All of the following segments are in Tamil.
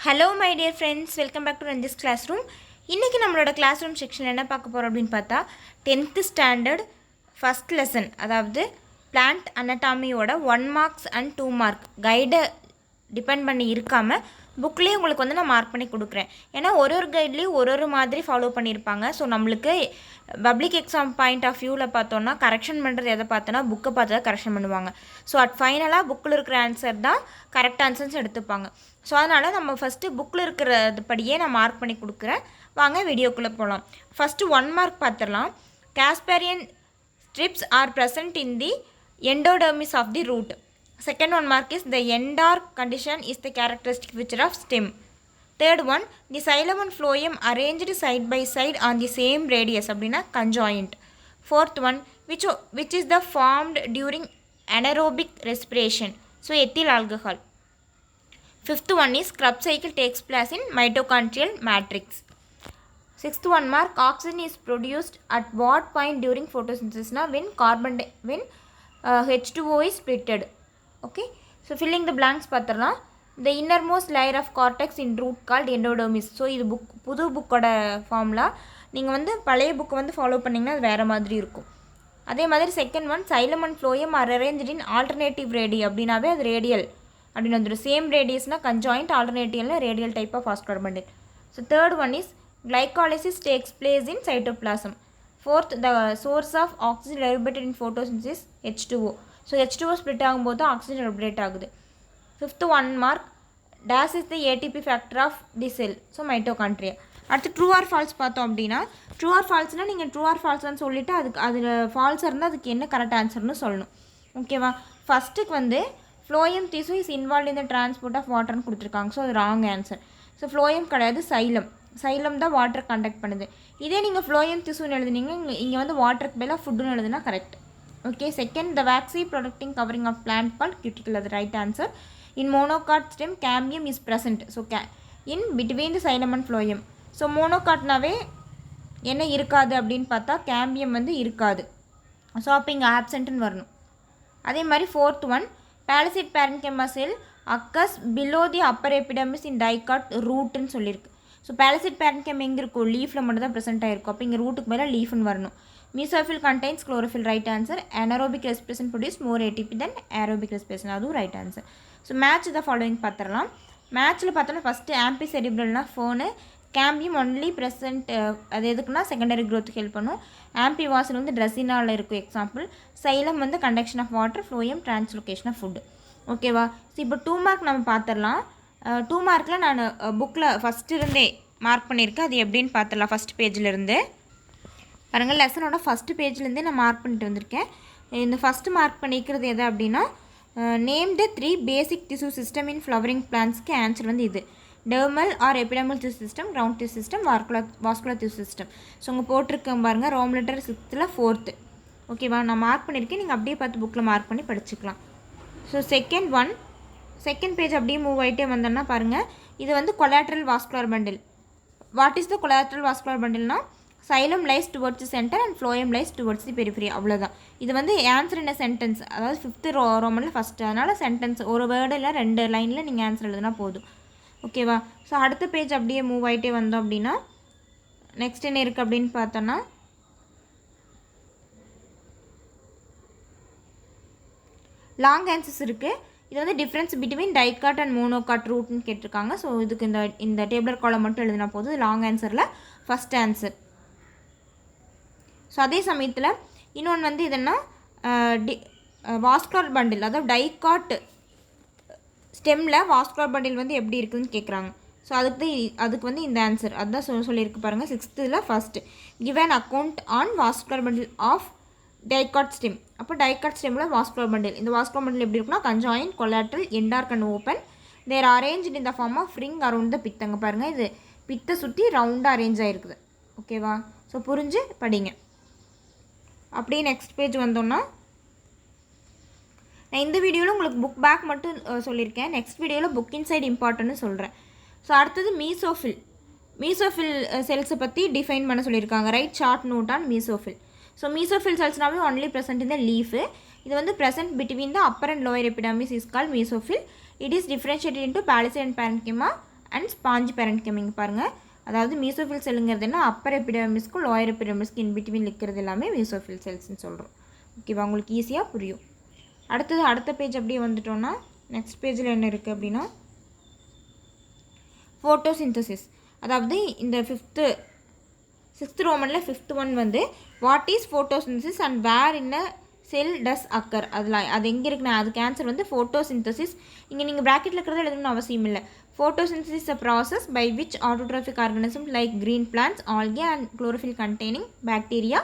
Hello my dear friends, welcome back to Ranjis Classroom. இன்னைக்கு நம்மளோட classroom செக்ஷனில் என்ன பார்க்க போகிறோம் அப்படின்னு பார்த்தா 10th standard first lesson, அதாவது plant anatomy-யோட 1 marks and 2 mark கைடை டிபெண்ட் பண்ணி இருக்காமல் புக்லேயே உங்களுக்கு வந்து நான் மார்க் பண்ணி கொடுக்குறேன். ஏன்னா ஒரு கைட்லேயும் ஒரு மாதிரி ஃபாலோ பண்ணியிருப்பாங்க. ஸோ நம்மளுக்கு பப்ளிக் எக்ஸாம் பாயிண்ட் ஆஃப் வியூவில் பார்த்தோன்னா கரெக்ஷன் பண்ணுறது எதை பார்த்தோன்னா புக்கை பார்த்து தான் கரெக்ஷன் பண்ணுவாங்க. ஸோ ஃபைனலாக புக்கில் இருக்கிற ஆன்சர் தான் கரெக்ட் ஆன்சர்ஸ் எடுத்துப்பாங்க. ஸோ அதனால் நம்ம ஃபஸ்ட்டு புக்கில் இருக்கிறது படியே நான் மார்க் பண்ணி கொடுக்குறேன். வாங்க வீடியோக்குள்ளே போகலாம். ஃபஸ்ட்டு 1 மார்க் பார்த்துடலாம். Casparian strips are present in the endodermis of the root. Second 1 mark is the end-arc condition is the characteristic feature of stem. Third one, the xylem and phloem arranged side by side on the same radius அப்படினா conjoint. Fourth one, which is the formed during anaerobic respiration. So ethyl alcohol. Fifth one is Krebs cycle takes place in mitochondrial matrix. Sixth 1 mark, oxygen is produced at what point during photosynthesis? Na when H2O is splitted. Okay, so filling the blanks பார்த்துடலாம். The innermost layer of cortex in root called endodermis. So இது புது புக்கோட ஃபார்முலா. நீங்கள் வந்து பழைய புக்கை வந்து ஃபாலோ பண்ணிங்கன்னா அது வேறு மாதிரி இருக்கும். அதே மாதிரி second one, xylem and phloem are arranged in alternative radii அப்படின்னாவே அது ரேடியல் அப்படின்னு வந்துடும். சேம் ரேடியஸ்னால் கன்ஜாயிண்ட், ஆல்டர்னேட்டிவ்னா radial type of vascular bundle. So third one is glycolysis takes place in cytoplasm. Fourth, the source of oxygen liberated in photosynthesis H2O. So H2O split ஆகும்போது ஆக்சிஜன் லிபரேட் ஆகுது. Fifth 1 mark, dash is the ATP factor of the cell. So mitochondria. அடுத்து ட்ரூ ஆர் ஃபால்ஸ் பார்த்தோம் அப்படின்னா, ட்ரூ ஆர் ஃபால்ஸ்னால் நீங்கள் ட்ரூ ஆர் ஃபால்ஸ்ன்னு சொல்லிவிட்டு அதுக்கு அதில் ஃபால்ஸாக இருந்தால் அதுக்கு என்ன கரெக்ட் ஆன்சர்னு சொல்லணும். ஓகேவா? ஃபஸ்ட்டுக்கு வந்து ஃப்ளோயம் திசு is involve in the transport of வாட்டர்னு கொடுத்துருக்காங்க. ஸோ அது ராங் ஆன்சர். ஸோ ஃப்ளோயம் கிடையாது, சைலம் தான் வாட்டர் கண்டக்ட் பண்ணுது. இதே நீங்கள் ஃப்ளோயம் திசுன்னு எழுதுனீங்க, இங்கே வந்து வாட்டருக்கு பதிலாக ஃபுட்டுன்னு எழுதுனா correct. Okay, second, the waxy protecting covering of plant called cuticle is the right answer. In monocot stem, cambium is present. So, in between the xylem and phloem. So, monocot nave என்ன இருக்காது அப்படின்னு பார்த்தா கேம்பியம் வந்து இருக்காது. ஸோ அப்போ இங்கே ஆப்சென்ட்னு வரணும். அதே மாதிரி fourth one, palisade parenchyma cell occurs below the upper epidermis in dicot ரூட்டுன்னு சொல்லியிருக்கு. ஸோ பேலசிட் பேரன்கெம் எங்கே இருக்கும்? லீஃபில் மட்டும் தான் ப்ரெசென்ட் ஆகிருக்கும். அப்போ இங்கே ரூட்டுக்கு மேலே லீஃப்னு வரணும். Mesophyll contains chlorophyll, right answer. Anaerobic respiration produce more ATP than aerobic respiration, அதுவும் right answer. So match the following பார்த்துடலாம். மேட்ச்சில் பார்த்தோன்னா ஃபஸ்ட்டு ஆம்பிசெரிப்ரல்னா ஃபோனு, கேம்பியம் ஒன்லி ப்ரெசன்ட், அது எதுக்குன்னா செகண்டரி க்ரோத்துக்கு ஹெல்ப் பண்ணும். ஆம்பி வாசல் வந்து ட்ரெஸ்ஸினாவில் இருக்கும் எக்ஸாம்பிள். சைலம் வந்து conduction of water, phloem translocation of food. ஓகேவா? ஸோ இப்போ 2 மார்க் நம்ம பார்த்துடலாம். 2 மார்க்கில் நான் புக்கில் ஃபஸ்ட்டு இருந்தே மார்க் பண்ணியிருக்கேன். அது எப்படின்னு பார்த்துடலாம். ஃபஸ்ட் பேஜிலிருந்து பாருங்கள், லெசனோட ஃபஸ்ட்டு பேஜ்லேருந்தே நான் மார்க் பண்ணிட்டு வந்திருக்கேன். இந்த ஃபஸ்ட்டு மார்க் பண்ணிக்கிறது எது அப்படின்னா, name the 3 basic tissue system in flowering பிளான்ஸ்க்கு ஆன்சர் வந்து இது. Dermal or epidermal tissue system, ground tissue system, vascular tissue system. So உங்கள் போட்டிருக்கேன் பாருங்கள், ரோம் லெட்டர் 6th 4th. ஓகேவா? நான் மார்க் பண்ணியிருக்கேன். நீங்கள் அப்படியே பார்த்து புக்கில் மார்க் பண்ணி படிச்சுக்கலாம். ஸோ செகண்ட் பேஜ் அப்படியே மூவ் ஆகிட்டே வந்தோன்னா பாருங்கள், இது வந்து collateral vascular bundle. What is the collateral vascular பண்டில்னா, xylem lies towards the centre and phloem lies towards the periphery. அவ்வளோதான். இது வந்து ஆன்சர் இன் சென்டென்ஸ், அதாவது 5th ரோமனில் ஃபஸ்ட்டு. அதனால் சென்டென்ஸ் ஒரு வேர்டு இல்லை 2 லைனில் நீங்கள் ஆன்சர் எழுதுனா போதும். ஓகேவா? ஸோ அடுத்த பேஜ் அப்படியே மூவ் ஆகிட்டே வந்தோம் அப்படின்னா, நெக்ஸ்ட் என்ன இருக்குது அப்படின்னு பார்த்தோன்னா, லாங் ஆன்சர்ஸ் இருக்குது. இது வந்து difference between dicot and monocot ரூட்னு கேட்டிருக்காங்க. ஸோ இதுக்கு இந்த டேபிளர் காலம் மட்டும் எழுதினா போதும். லாங் ஆன்சரில் ஃபஸ்ட் ஆன்சர். ஸோ அதே சமயத்தில் இன்னொன்று வந்து இதுன்னா வாஸ்குலர் பண்டில், அதாவது டைகாட் ஸ்டெம்மில் வாஸ்குலர் பண்டில் வந்து எப்படி இருக்குதுன்னு கேட்குறாங்க. ஸோ அதுக்கு வந்து இந்த ஆன்சர் அதுதான் சொல்லியிருக்கு பாருங்கள். 6th first give an account on vascular bundle of dicot stem. அப்போ டைகாட் ஸ்டெம்மில் வாஸ்குலர் பண்டில், இந்த வாஸ்குலர் பண்டில் எப்படி இருக்குன்னா conjoint, collateral, endarch and open. They're arrange in the form of ring around the பித்தங்க. பாருங்கள், இது பித்தை சுற்றி ரவுண்டாக அரேஞ்ச் ஆகிருக்குது. ஓகேவா? ஸோ புரிஞ்சு படிங்க. அப்படியே நெக்ஸ்ட் பேஜ் வந்தோன்னா, நான் இந்த வீடியோவில் உங்களுக்கு புக் பேக் மட்டும் சொல்லியிருக்கேன். நெக்ஸ்ட் வீடியோவில் புக் இன்சைட் இம்பார்ட்டன்ட்னு சொல்கிறேன். ஸோ அடுத்தது மீசோஃபில் செல்ஸை பற்றி டிஃபைன் பண்ண சொல்லியிருக்காங்க. Write short note on mesophyll. So mesophyll செல்ஸ்னாவே only present in the leaf. இது வந்து present between the upper and lower epidermis is called mesophyll. It is differentiated into palisade and parenchyma and sponge parenchyma இங்கே பாருங்கள். அதாவது மீசோஃபில் செல்லுங்கிறது என்ன, அப்பர் எபிடெர்மிஸ்க்கும் லோயர் எபிடெர்மிஸ்க்கு இன்பிட்வீன் இருக்கிறது எல்லாமே மீசோஃபில் செல்ஸ்ன்னு சொல்கிறோம். ஓகேவா, உங்களுக்கு ஈஸியாக புரியும். அடுத்த பேஜ் அப்படியே வந்துட்டோன்னா நெக்ஸ்ட் பேஜில் என்ன இருக்குது அப்படின்னா ஃபோட்டோசிந்தசிஸ். அதாவது இந்த 6th ரோமனில் 5th ஒன் வந்து what is photosynthesis and where in a cell does occur. அது எங்கே இருக்குன்னா அதுக்கு ஆன்சர் வந்து ஃபோட்டோசிந்தசிஸ். இங்கே நீங்கள் ப்ராக்கெட்டில் இருக்கிறத எழுதணும்னு அவசியம் இல்லை. Photosynthesis a process by which autotrophic organism like green plants, algae and chlorophyll containing bacteria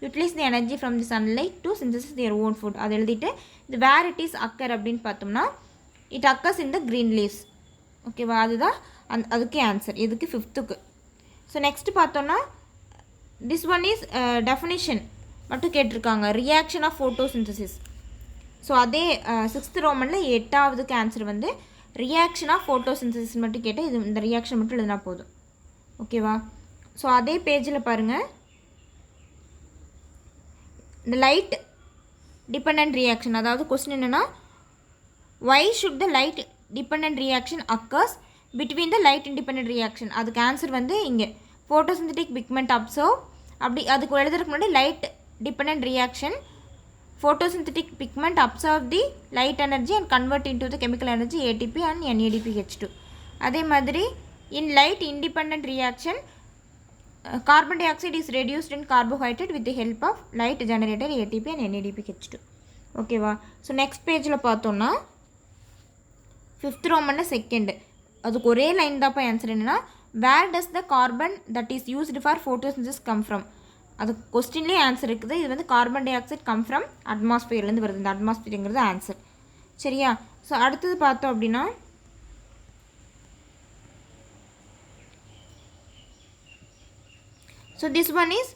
utilize the energy from the sunlight to synthesize their own food. அது எழுதிட்டு இது வேர் இட் இஸ் அக்கர் அப்படின்னு பார்த்தோம்னா it occurs in the green leaves. ஓகேவா, அதுதான் அதுக்கு ஆன்சர் இதுக்கு 5th. ஸோ நெக்ஸ்ட்டு பார்த்தோன்னா திஸ் ஒன் இஸ் டெஃபினிஷன் மட்டும் கேட்டிருக்காங்க, ரியாக்ஷன் ஆஃப் ஃபோட்டோசிந்தசிஸ். ஸோ அதே 6th ரோமனில் 8வது ஆன்சர் வந்து ரியாக்ஷன் ஆஃப் ஃபோட்டோசிந்தசிஸ் மட்டும் கேட்டால் இது இந்த ரியாக்ஷன் மட்டும் எழுதினா போதும். ஓகேவா, ஸோ அதே பேஜில் பாருங்கள், இந்த லைட் டிபெண்ட் ரியாக்ஷன். அதாவது கொஸ்டின் என்னென்னா why should the light dependent reaction occurs between the light independent reaction. அதுக்கு ஆன்சர் வந்து இங்கே photosynthetic pigment observe. அப்படி அதுக்கு எழுதுறதுக்கு முன்னாடி light depend reaction photosynthetic pigment observe the light energy and convert into the chemical energy ATP and NADPH2. அதே மாதிரி in light independent reaction carbon dioxide is reduced in carbohydrate with the help of light generated ATP and NADPH2. ஓகேவா, ஸோ நெக்ஸ்ட் பேஜில் பார்த்தோன்னா 5th ரோமனில் 2nd அதுக்கு ஒரே லைன் தான்ப்பா ஆன்சர். என்னென்னா where does the carbon that is used for photosynthesis come from. அது கொஸ்டின்லேயே ஆன்சர் இருக்குது. இது வந்து carbon dioxide come from அட்மாஸ்பியர்லேருந்து வருது. இந்த அட்மாஸ்பியருங்கிறது ஆன்சர். சரியா, ஸோ அடுத்தது பார்த்தோம் அப்படின்னா so this one is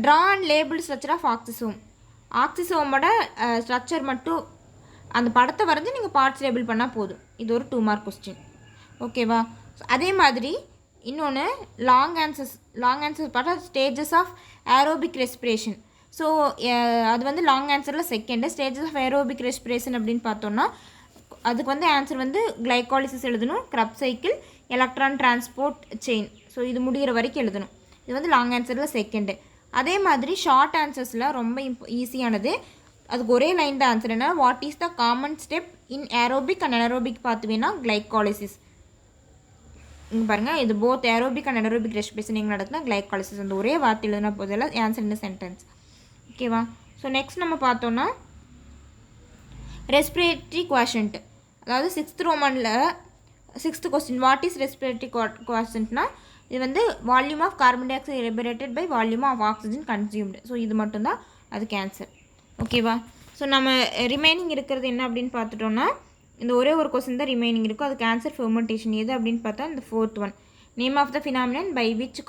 draw and label structure of oxysome. ஆக்சிசோமோட ஸ்ட்ரக்சர் மட்டும் அந்த படத்தை வரைஞ்சி நீங்கள் பார்ட்ஸ் லேபிள் பண்ணால் போதும். இது ஒரு 2 மார்க் கொஸ்டின். ஓகேவா, அதே மாதிரி இன்னொன்று லாங் ஆன்சர்ஸ் பார்த்தா stages of aerobic respiration. So அது வந்து லாங் ஆன்சரில் 2nd. Stages of aerobic respiration அப்படின்னு பார்த்தோன்னா அதுக்கு வந்து ஆன்சர் வந்து கிளைகாலிசிஸ் எழுதணும், Krebs cycle, electron transport chain. So இது முடிகிற வரைக்கும் எழுதணும். இது வந்து லாங் ஆன்சரில் 2nd. அதே மாதிரி ஷார்ட் ஆன்சர்ஸில் ரொம்ப ஈஸியானது, அதுக்கு ஒரே லைன் தான் ஆன்சர். என்ன, what is the common step in aerobic and anaerobic பார்த்துவேன்னா கிளைகாலிசிஸ். இங்கே பாருங்கள், இது both aerobic and anaerobic respiration எங்கே நடக்குதுன்னா கிளைகாலிசிஸ். அந்த ஒரே வார்த்தை எழுதுனா போதெல்லாம் ஆன்சர் இந்த சென்டென்ஸ். ஓகேவா, ஸோ நெக்ஸ்ட் நம்ம பார்த்தோன்னா ரெஸ்பிரேட்டரி குவாஷன்ட். அதாவது 6th ரோமனில் 6th question what is respiratory குவாஷன்ட்னா இது வந்து volume of carbon dioxide liberated by volume of oxygen consumed. So இது மட்டும்தான் அதுக்கு ஆன்சர். ஓகேவா, ஸோ நம்ம ரிமைனிங் இருக்கிறது என்ன அப்படின்னு பார்த்துட்டோன்னா இந்த ஒரே ஒரு கொஸ்டின் தான் ரிமைனிங் இருக்கும். அதுக்கு ஆன்சர் ஃபெர்மெண்டேஷன். எது அப்படின்னு பார்த்தா இந்த 4th one, name of the phenomenon by which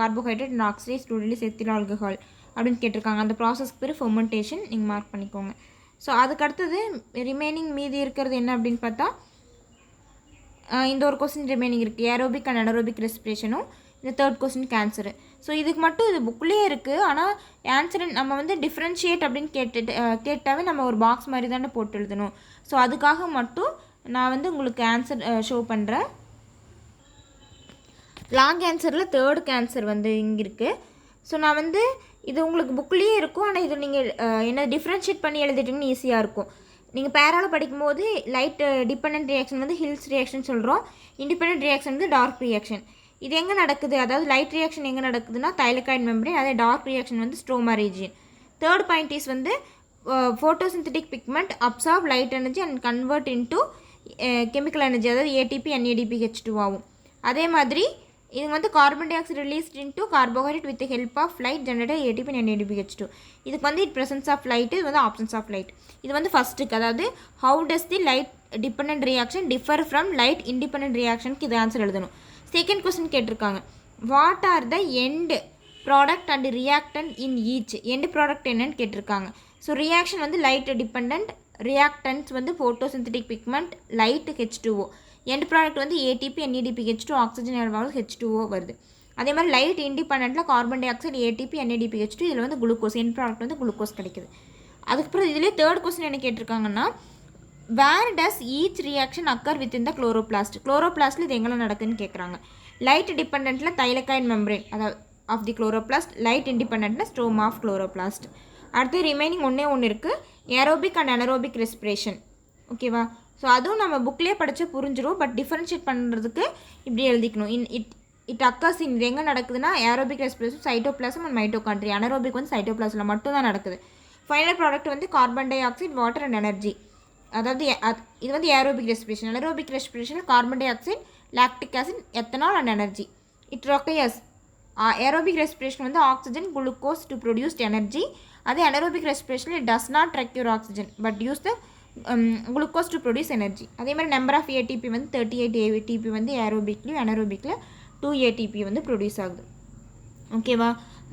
carbohydrate and oxidise to release ethyl alcohol அப்படின்னு கேட்டிருக்காங்க. அந்த ப்ராசஸ்க்கு பேர் ஃபெர்மெண்டேஷன். நீங்கள் மார்க் பண்ணிக்கோங்க. ஸோ அதுக்கு அடுத்தது ரிமைனிங் மீதி இருக்கிறது என்ன அப்படின்னு பார்த்தா இந்த ஒரு கொஸ்டின் ரிமைனிங் இருக்குது, ஏரோபிக் அண்ட் அனரோபிக் ரெஸ்பிரேஷனும். இந்த 3rd கொஸ்டினுக்கு ஆன்சரு. ஸோ இதுக்கு மட்டும் இது புக்லேயே இருக்குது. ஆனால் ஆன்சர் நம்ம வந்து டிஃப்ரென்ஷியேட் அப்படின்னு கேட்டாவே நம்ம ஒரு பாக்ஸ் மாதிரி தானே போட்டு எழுதணும். ஸோ அதுக்காக மட்டும் நான் வந்து உங்களுக்கு ஆன்சர் ஷோ பண்ணுறேன். லாங் ஆன்சரில் 3rd ஆன்சர் வந்து இங்கே இருக்குது. ஸோ நான் வந்து இது உங்களுக்கு புக்லேயே இருக்கும். ஆனால் இது நீங்கள் என்ன டிஃப்ரென்ஷியேட் பண்ணி எழுதிட்டிங்கன்னு ஈஸியாக இருக்கும். நீங்கள் பேரால் படிக்கும்போது லைட் டிபெண்ட் ரியாக்ஷன் வந்து ஹில்ஸ் ரியாக்ஷன் சொல்கிறோம், இண்டிபெண்ட் ரியாக்ஷன் வந்து டார்க் ரியாக்ஷன். இது எங்கே நடக்குது, அதாவது லைட் ரியாக்ஷன் எங்கே நடக்குதுன்னா தைலகாய்டு மெம்பரேன், அதே டார்க் ரியாக்ஷன் வந்து stroma region. 3rd point is வந்து photosynthetic pigment absorb light energy and convert into chemical energy, அதாவது ஏடிபி NADPH2 ஆகும். அதே மாதிரி இது வந்து carbon dioxide released into carbohydrate with help of light generated ATP and NADPH2. இதுக்கு வந்து இட் ப்ரெசன்ஸ் ஆஃப் லைட், இது வந்து ஆப்ஷன்ஸ் ஆஃப் லைட். இது வந்து ஃபஸ்ட்டுக்கு, அதாவது how does the light depend reaction differ from light independ ரியாக்ஷனுக்கு இது ஆன்சர் எழுதணும். 2nd கொஸ்டின் கேட்டிருக்காங்க, what are the end product and reactant in each. End product என்னன்னு கேட்டிருக்காங்க. ஸோ ரியாக்ஷன் வந்து லைட் டிபெண்ட், ரியாக்டன்ஸ் வந்து photosynthetic pigment, light H2O. End product வந்து ATP NADPH2 ஆக்சிஜன் H2O வருது. அதே மாதிரி லைட் இண்டிபெண்டில் carbon dioxide ATP NADPH2, இதில் வந்து குளுக்கோஸ், எண்ட் ப்ராடக்ட் வந்து குளுக்கோஸ் கிடைக்குது. அதுக்கப்புறம் இதிலே 3rd கொஸ்டின் என்ன கேட்டிருக்காங்கன்னா where does each reaction occur with in the குளோரோபிளாஸ்ட்டில் இது எங்கே நடக்குதுன்னு கேட்குறாங்க. லைட் டிபெண்டில் தைலகாய்டு மெம்பரேன் அதாவது ஆஃப் தி குளோரோபிளாஸ்ட், லைட் இண்டிபெண்டில் ஸ்டோமா ஆஃப் குளோரோபிளாஸ்ட். அடுத்து ரிமைனிங் ஒன்று இருக்குது, ஏரோபிக் அண்ட் அனரோபிக் ரெஸ்பிரேஷன். ஓகேவா? ஸோ அதுவும் நம்ம புக்லேயே படித்து புரிஞ்சிடும். பட் டிஃபரன்ஷியேட் பண்ணுறதுக்கு இப்படி எழுதிக்கணும். இட் அக்கர்ஸ் இன் இது எங்கே நடக்குதுன்னா aerobic respiration cytoplasm and mitochondria. Anaerobic வந்து சைட்டோபிளாஸில் மட்டும் தான் நடக்குது. ஃபைனல் ப்ராடக்ட் வந்து carbon dioxide, water and energy. அதாவது இது வந்து ஏரோபிக் ரெஸ்பிரேஷன். அனரோபிக் ரெஸ்பிரேஷனில் carbon dioxide, lactic acid, ethanol and energy. It requires aerobic respiration வந்து oxygen, glucose to produced energy. அதே அனரோபிக் ரெஸ்பிரேஷனில் does not require oxygen but use the glucose to produce energy. அதே மாதிரி நம்பர் ஆஃப் ஏடிபி வந்து 38 ஏடிபி வந்து ஏரோபிக்லையும் அனரோபிக்கில் 2 ஏடிபி வந்து ப்ரொடியூஸ் ஆகுது. ஓகேவா?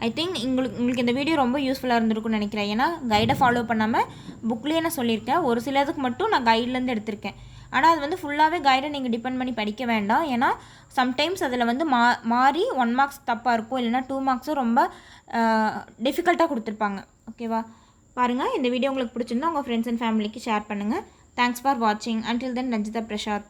ஐ திங்க் உங்களுக்கு இந்த வீடியோ ரொம்ப யூஸ்ஃபுல்லாக இருந்திருக்கும்னு நினைக்கிறேன். ஏன்னா கைடை ஃபாலோ பண்ணாமல் புக்லேயே நான் சொல்லியிருக்கேன். ஒரு சிலதுக்கு மட்டும் நான் கைட்லேருந்து எடுத்திருக்கேன். ஆனால் அது வந்து ஃபுல்லாகவே கைடை நீங்கள் டிபெண்ட் பண்ணி படிக்க வேண்டாம். ஏன்னா சம்டைம்ஸ் அதில் வந்து மாறி 1 மார்க்ஸ் தப்பாக இருக்கும், இல்லைனா 2 மார்க்ஸும் ரொம்ப டிஃபிகல்ட்டாக கொடுத்துருப்பாங்க. ஓகேவா? பாருங்கள், இந்த வீடியோ உங்களுக்கு பிடிச்சிருந்தா உங்கள் ஃப்ரெண்ட்ஸ் அண்ட் ஃபேமிலிக்கு ஷேர் பண்ணுங்கள். தேங்க்ஸ் ஃபார் வாட்சிங். Until then, Ranjitha Prasad.